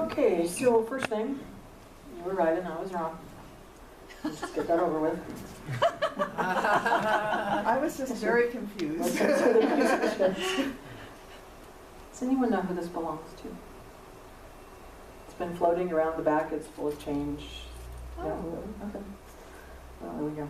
Okay, so first thing, you were right and I was wrong. Let's just get that over with. I was just very confused. Does anyone know who this belongs to? It's been floating around the back. It's full of change. Oh. Yeah, okay. Well, there we go.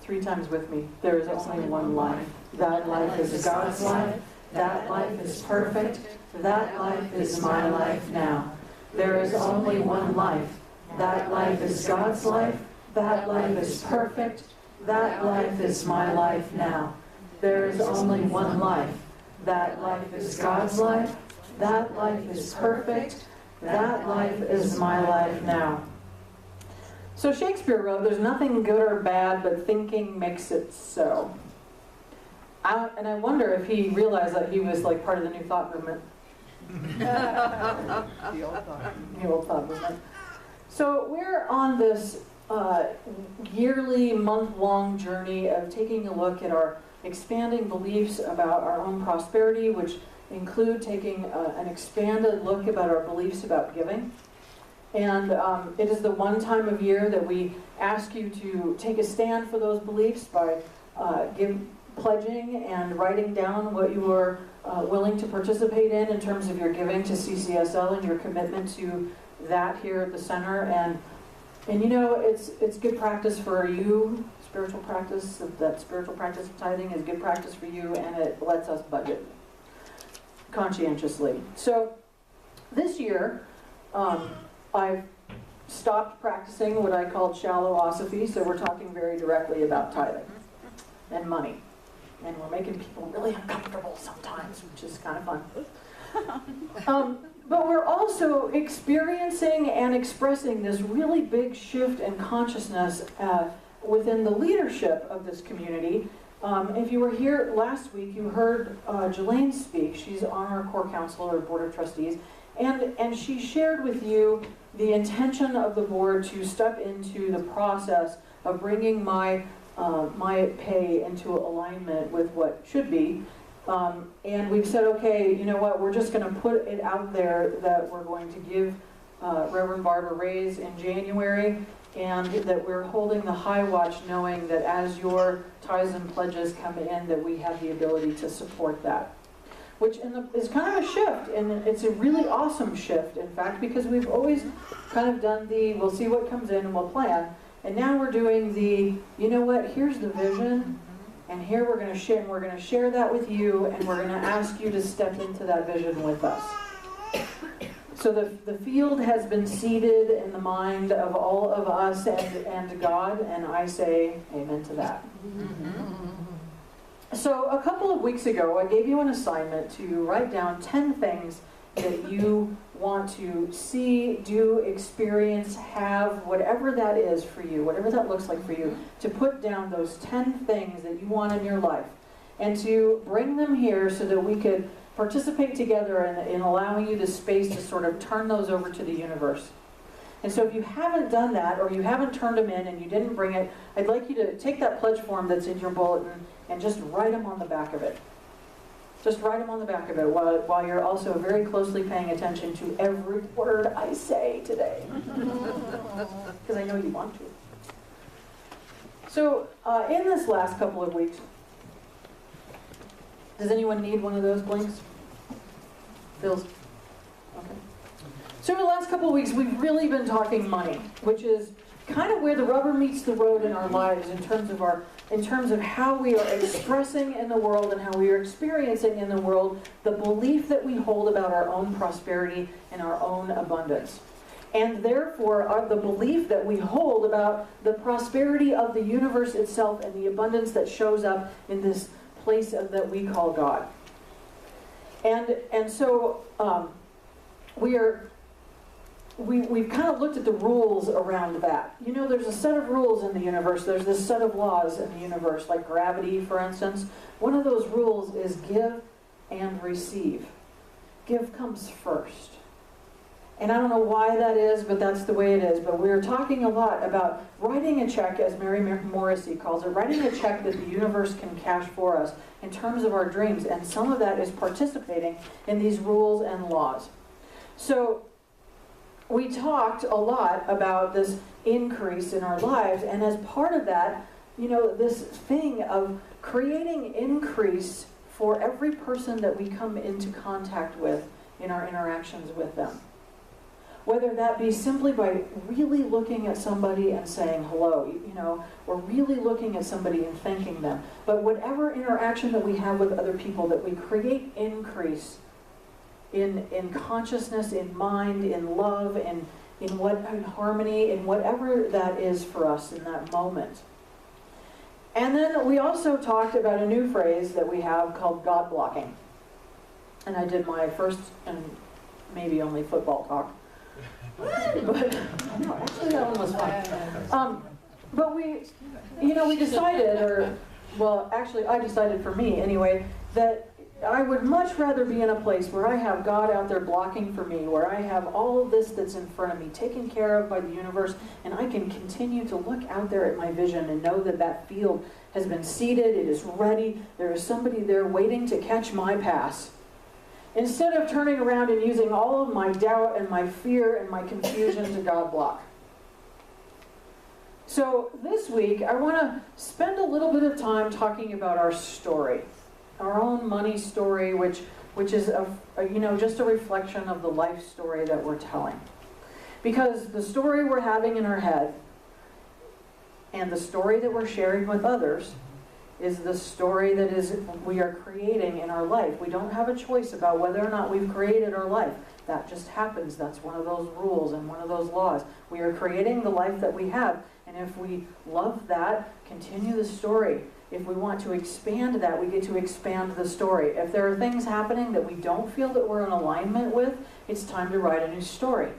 3 times with me. There is only one life. That life is God's life. That life is perfect. That life is my life now. There is only one life. That life is God's life. That life is perfect. That life is my life now. There is only one life. That life is God's life. That life is perfect. That life is my life now. So Shakespeare wrote, there's nothing good or bad, but thinking makes it so. And I wonder if he realized that he was like part of the New Thought movement. The old thought movement. So we're on this yearly, month-long journey of taking a look at our expanding beliefs about our own prosperity, which include taking an expanded look about our beliefs about giving. And it is the one time of year that we ask you to take a stand for those beliefs by pledging and writing down what you are willing to participate in terms of your giving to CCSL and your commitment to that here at the center. And you know, it's good practice for you. Spiritual practice of tithing is good practice for you, and it lets us budget conscientiously. So this year, I've stopped practicing what I called shallowosophy, so we're talking very directly about tithing and money. And we're making people really uncomfortable sometimes, which is kind of fun. But we're also experiencing and expressing this really big shift in consciousness within the leadership of this community. If you were here last week, you heard Jelaine speak. She's on our core council or board of trustees. And she shared with you the intention of the board to step into the process of bringing my pay into alignment with what should be. And we've said, okay, you know what, we're just going to put it out there that we're going to give Reverend Bart a raise in January, and that we're holding the high watch knowing that as your tithes and pledges come in, that we have the ability to support that. Which is kind of a shift, and it's a really awesome shift, in fact, because we've always kind of done we'll see what comes in and we'll plan. And now we're doing you know what, here's the vision, and here we're going to share that with you, and we're going to ask you to step into that vision with us. So the field has been seeded in the mind of all of us and God, and I say amen to that. So a couple of weeks ago, I gave you an assignment to write down 10 things that you want to see, do, experience, have, whatever that is for you, whatever that looks like for you, to put down those 10 things that you want in your life, and to bring them here so that we could participate together in allowing you the space to sort of turn those over to the universe. And so if you haven't done that, or you haven't turned them in and you didn't bring it, I'd like you to take that pledge form that's in your bulletin and just write them on the back of it. Just write them on the back of it while you're also very closely paying attention to every word I say today. Because I know you want to. So in this last couple of weeks, does anyone need one of those blinks? Phil's? Okay. So in the last couple of weeks, we've really been talking money, which is kind of where the rubber meets the road in our lives in terms of how we are expressing in the world and how we are experiencing in the world the belief that we hold about our own prosperity and our own abundance. And therefore, the belief that we hold about the prosperity of the universe itself and the abundance that shows up in this place that we call God. And so we've kind of looked at the rules around that. You know, there's a set of rules in the universe. There's this set of laws in the universe, like gravity, for instance. One of those rules is give and receive. Give comes first. And I don't know why that is, but that's the way it is. But we're talking a lot about writing a check, as Mary Morrissey calls it, writing a check that the universe can cash for us in terms of our dreams. And some of that is participating in these rules and laws. So we talked a lot about this increase in our lives, and as part of that, this thing of creating increase for every person that we come into contact with in our interactions with them. Whether that be simply by really looking at somebody and saying hello, or really looking at somebody and thanking them. But whatever interaction that we have with other people, that we create increase in consciousness, in mind, in love, in harmony, in whatever that is for us in that moment. And then we also talked about a new phrase that we have called God blocking. And I did my first and maybe only football talk. But no, actually that one was fun. But we decided, I decided for me anyway, that I would much rather be in a place where I have God out there blocking for me, where I have all of this that's in front of me taken care of by the universe, and I can continue to look out there at my vision and know that that field has been seeded, it is ready, there is somebody there waiting to catch my pass. Instead of turning around and using all of my doubt and my fear and my confusion to God block. So this week, I want to spend a little bit of time talking about our story. Our own money story, which is just a reflection of the life story that we're telling. Because the story we're having in our head and the story that we're sharing with others is the story that we are creating in our life. We don't have a choice about whether or not we've created our life. That just happens. That's one of those rules and one of those laws. We are creating the life that we have, and if we love that, continue the story. If we want to expand that, we get to expand the story. If there are things happening that we don't feel that we're in alignment with, it's time to write a new story.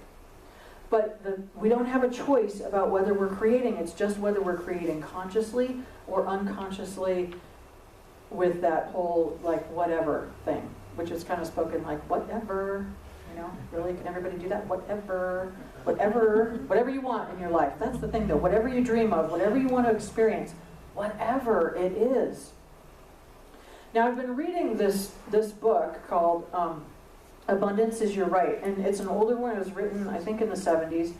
But we don't have a choice about whether we're creating. It's just whether we're creating consciously or unconsciously with that whole whatever thing, which is kind of spoken like whatever. Really, can everybody do that? Whatever you want in your life. That's the thing though. Whatever you dream of, whatever you want to experience, whatever it is. Now I've been reading this book called Abundance is Your Right, and it's an older one. It was written, I think, in the 70s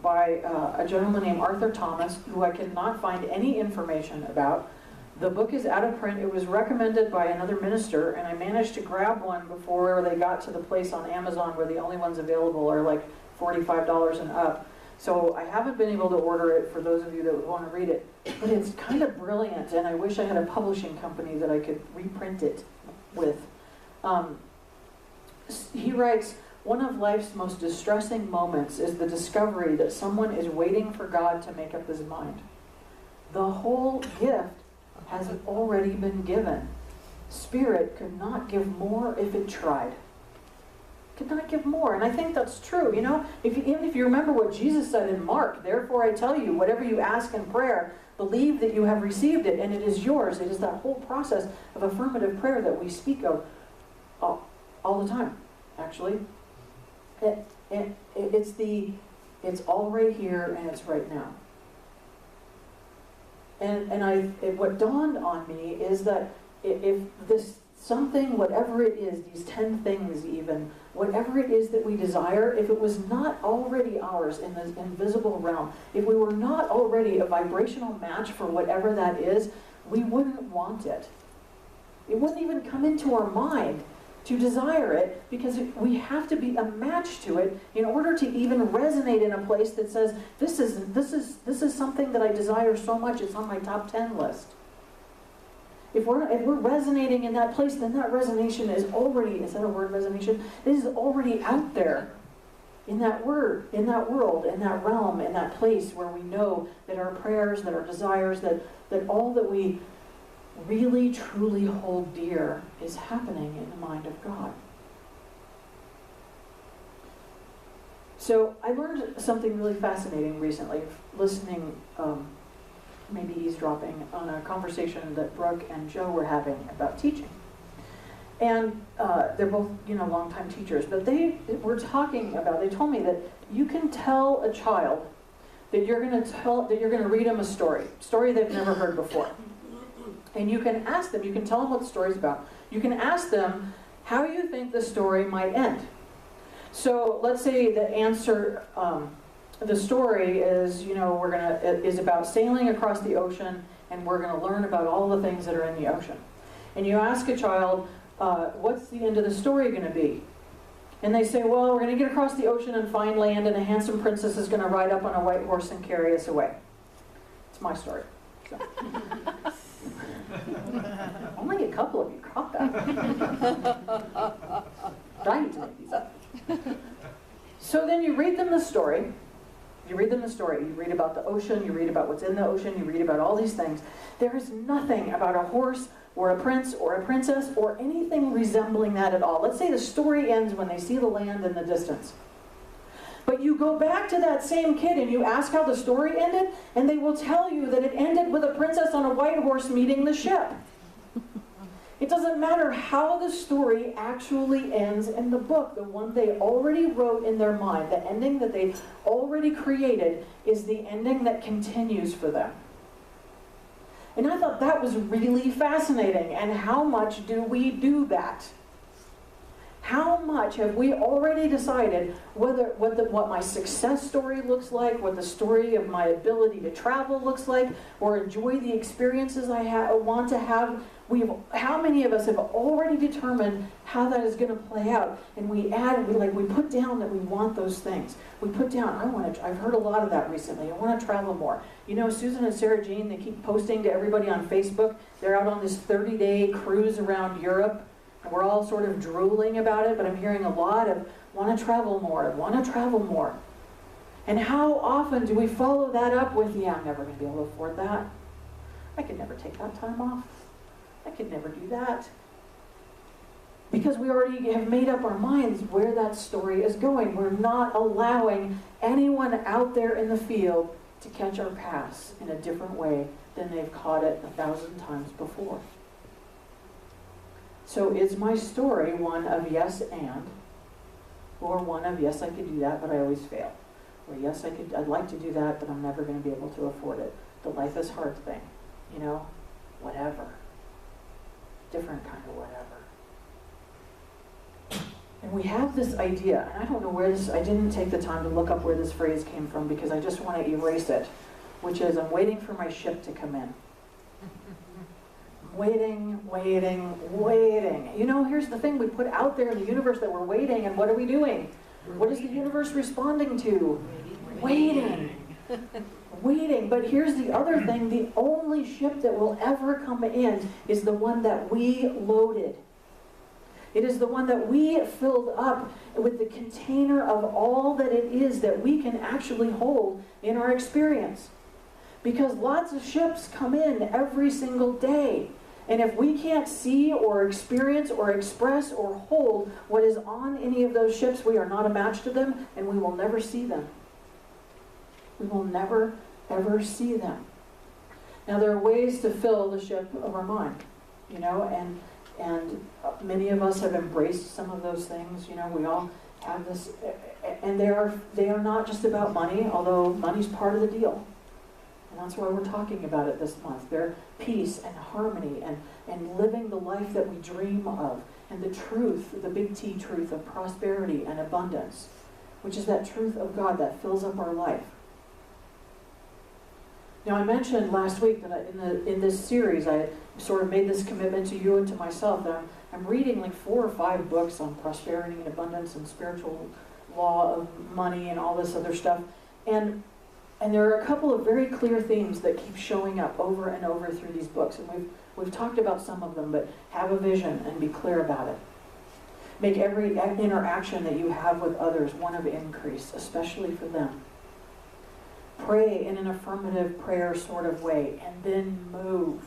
by a gentleman named Arthur Thomas, who I cannot find any information about. The book is out of print. It was recommended by another minister, and I managed to grab one before they got to the place on Amazon where the only ones available are like $45 and up. So I haven't been able to order it for those of you that would want to read it. But it's kind of brilliant, and I wish I had a publishing company that I could reprint it with. He writes, one of life's most distressing moments is the discovery that someone is waiting for God to make up his mind. The whole gift has already been given. Spirit could not give more if it tried. Could not give more. And I think that's true. Even if you remember what Jesus said in Mark, therefore I tell you, whatever you ask in prayer, believe that you have received it and it is yours. It is that whole process of affirmative prayer that we speak of all the time, actually. It's all right here and it's right now. And what dawned on me is that if this something, whatever it is, these 10 things even, whatever it is that we desire, if it was not already ours in the invisible realm, if we were not already a vibrational match for whatever that is, we wouldn't want it. It wouldn't even come into our mind to desire it, because we have to be a match to it in order to even resonate in a place that says, this is something that I desire so much, it's on my top 10 list. If we're resonating in that place, then that resonation is already, is that a word, resonation? It is already out there in that word, in that world, in that realm, in that place where we know that our prayers, that our desires, that all that we really truly hold dear is happening in the mind of God. So I learned something really fascinating recently, listening, maybe eavesdropping, on a conversation that Brooke and Joe were having about teaching. And they're both, longtime teachers, but they were talking about, they told me that you can tell a child that you're going to read them a story they've never heard before. And you can ask them, you can tell them what the story's about. You can ask them how you think the story might end. So let's say the answer, the story is, is about sailing across the ocean, and we're gonna learn about all the things that are in the ocean. And you ask a child, what's the end of the story gonna be? And they say, well, we're gonna get across the ocean and find land, and a handsome princess is gonna ride up on a white horse and carry us away. It's my story. So. Only a couple of you caught that. But I need to make these up. So then you read them the story. You read them the story. You read about the ocean. You read about what's in the ocean. You read about all these things. There is nothing about a horse or a prince or a princess or anything resembling that at all. Let's say the story ends when they see the land in the distance. But you go back to that same kid and you ask how the story ended, and they will tell you that it ended with a princess on a white horse meeting the ship. It doesn't matter how the story actually ends in the book. The one they already wrote in their mind, the ending that they already created, is the ending that continues for them. And I thought that was really fascinating. And how much do we do that? How much have we already decided what my success story looks like, what the story of my ability to travel looks like, or enjoy the experiences I want to have? How many of us have already determined how that is going to play out? And we put down that we want those things. We put down, I've heard a lot of that recently. I want to travel more. Susan and Sarah Jean, they keep posting to everybody on Facebook. They're out on this 30-day cruise around Europe. And we're all sort of drooling about it, but I'm hearing a lot of, want to travel more, want to travel more. And how often do we follow that up with, yeah, I'm never going to be able to afford that. I could never take that time off. I could never do that. Because we already have made up our minds where that story is going. We're not allowing anyone out there in the field to catch our pass in a different way than they've caught it 1,000 times before. So is my story one of yes and, or one of yes I could do that but I always fail, or yes I'd like to do that but I'm never going to be able to afford it, the life is hard thing, whatever, different kind of whatever. And we have this idea, and I don't know I didn't take the time to look up where this phrase came from because I just want to erase it, which is I'm waiting for my ship to come in. Waiting. Here's the thing, we put out there in the universe that we're waiting, and what are we doing? What is the universe responding to? Waiting. Waiting. But here's the other thing, the only ship that will ever come in is the one that we loaded. It is the one that we filled up with the container of all that it is that we can actually hold in our experience. Because lots of ships come in every single day. And if we can't see or experience or express or hold what is on any of those ships, we are not a match to them, and we will never see them. We will never, ever see them. Now, there are ways to fill the ship of our mind, and many of us have embraced some of those things. We all have this, and they are not just about money, although money's part of the deal. And that's why we're talking about it this month. They're peace and harmony and living the life that we dream of. And the truth, the big T truth of prosperity and abundance, which is that truth of God that fills up our life. Now, I mentioned last week that in this series, I sort of made this commitment to you and to myself that I'm reading like 4 or 5 books on prosperity and abundance and spiritual law of money and all this other stuff. And there are a couple of very clear themes that keep showing up over and over through these books. And we've talked about some of them, but have a vision and be clear about it. Make every interaction that you have with others one of increase, especially for them. Pray in an affirmative prayer sort of way, and then move.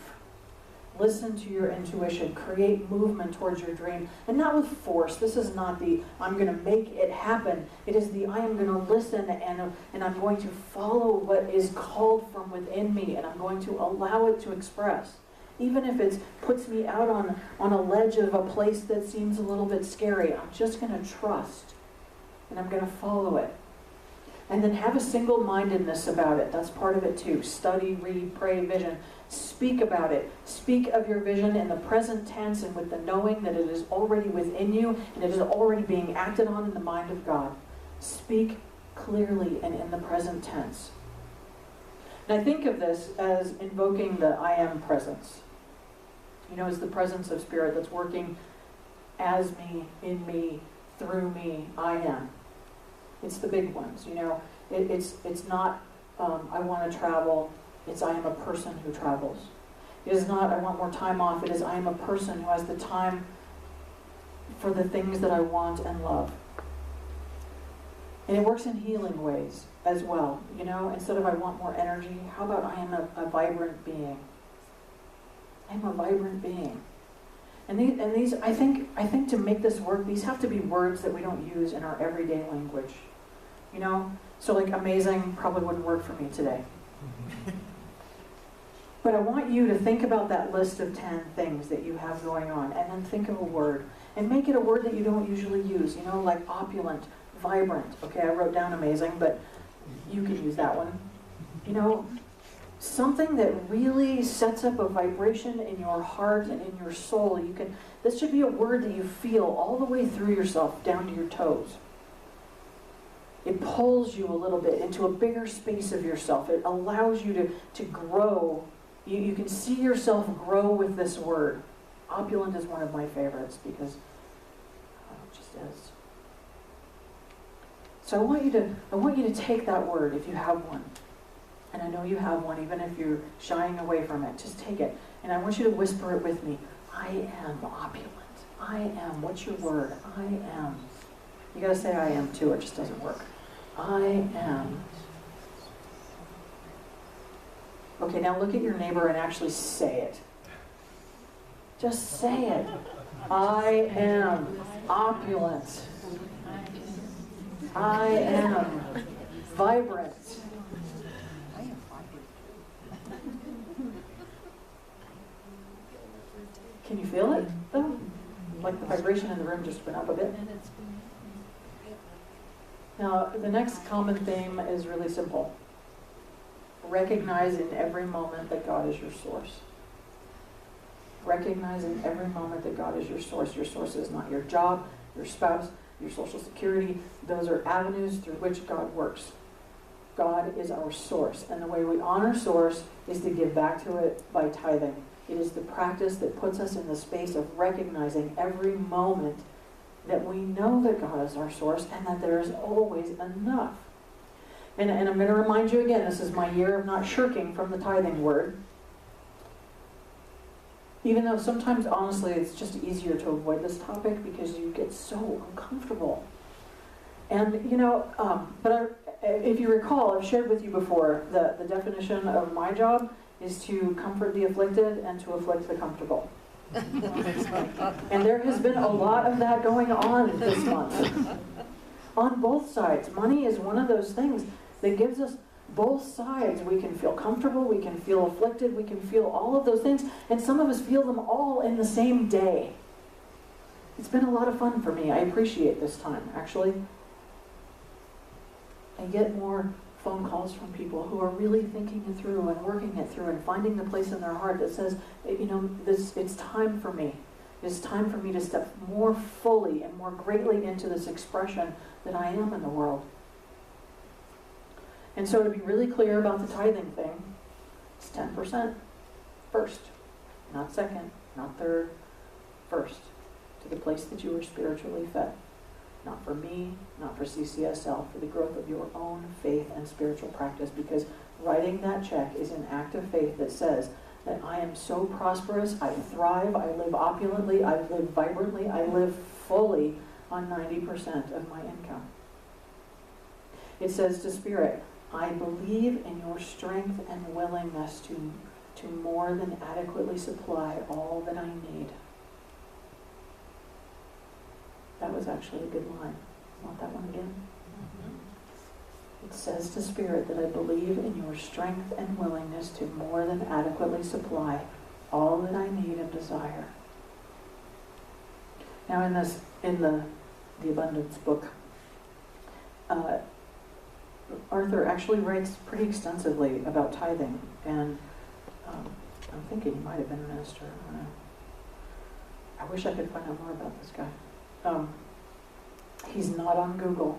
Listen to your intuition. Create movement towards your dream. And not with force. This is not the, I'm going to make it happen. It is the, I am going to listen and I'm going to follow what is called from within me, and I'm going to allow it to express. Even if it puts me out on a ledge of a place that seems a little bit scary, I'm just going to trust. And I'm going to follow it. And then have a single-mindedness about it. That's part of it too. Study, read, pray, vision. Speak about it. Speak of your vision in the present tense and with the knowing that it is already within you and it is already being acted on in the mind of God. Speak clearly and in the present tense. And I think of this as invoking the I am presence. It's the presence of Spirit that's working as me, in me, through me, I am. It's the big ones, It's not, I want to travel. It's I am a person who travels. It is not, I want more time off. It is, I am a person who has the time for the things that I want and love. And it works in healing ways as well. Instead of I want more energy, how about I am a vibrant being? I am a vibrant being. And these, I think to make this work, these have to be words that we don't use in our everyday language. So like amazing probably wouldn't work for me today. But I want you to think about that list of 10 things that you have going on, and then think of a word. And make it a word that you don't usually use, like opulent, vibrant. Okay, I wrote down amazing, but you can use that one. Something that really sets up a vibration in your heart and in your soul. This should be a word that you feel all the way through yourself, down to your toes. It pulls you a little bit into a bigger space of yourself. It allows you to grow. You can see yourself grow with this word. Opulent is one of my favorites because it just is. So I want you to take that word if you have one. And I know you have one, even if you're shying away from it. Just take it. And I want you to whisper it with me. I am opulent. I am. What's your word? I am. You gotta say I am too. It just doesn't work. I am. Okay, now look at your neighbor and actually say it. Just say it. I am opulent. I am vibrant. Can you feel it, though? Like the vibration in the room just went up a bit. Now, the next common theme is really simple. Recognize in every moment that God is your source. Recognize in every moment that God is your source. Your source is not your job, your spouse, your social security. Those are avenues through which God works. God is our source. And the way we honor source is to give back to it by tithing. It is the practice that puts us in the space of recognizing every moment that we know that God is our source and that there is always enough. And I'm going to remind you again, this is my year of not shirking from the tithing word. Even though sometimes, honestly, it's just easier to avoid this topic because you get so uncomfortable. And, if you recall, I've shared with you before that the definition of my job is to comfort the afflicted and to afflict the comfortable. And there has been a lot of that going on this month. On both sides. Money is one of those things that gives us both sides. We can feel comfortable, we can feel afflicted, we can feel all of those things, and some of us feel them all in the same day. It's been a lot of fun for me. I appreciate this time, actually. I get more phone calls from people who are really thinking it through and working it through and finding the place in their heart that says, it's time for me. It's time for me to step more fully and more greatly into this expression that I am in the world. And so to be really clear about the tithing thing, it's 10% first, not second, not third, first, to the place that you are spiritually fed. Not for me, not for CCSL, for the growth of your own faith and spiritual practice, because writing that check is an act of faith that says that I am so prosperous, I thrive, I live opulently, I live vibrantly, I live fully on 90% of my income. It says to Spirit, I believe in your strength and willingness to more than adequately supply all that I need. That was actually a good line. Want that one again? It says to Spirit that I believe in your strength and willingness to more than adequately supply all that I need and desire. Now in the Abundance book, Arthur actually writes pretty extensively about tithing, and I'm thinking he might have been a minister. I don't know. I wish I could find out more about this guy. He's not on Google.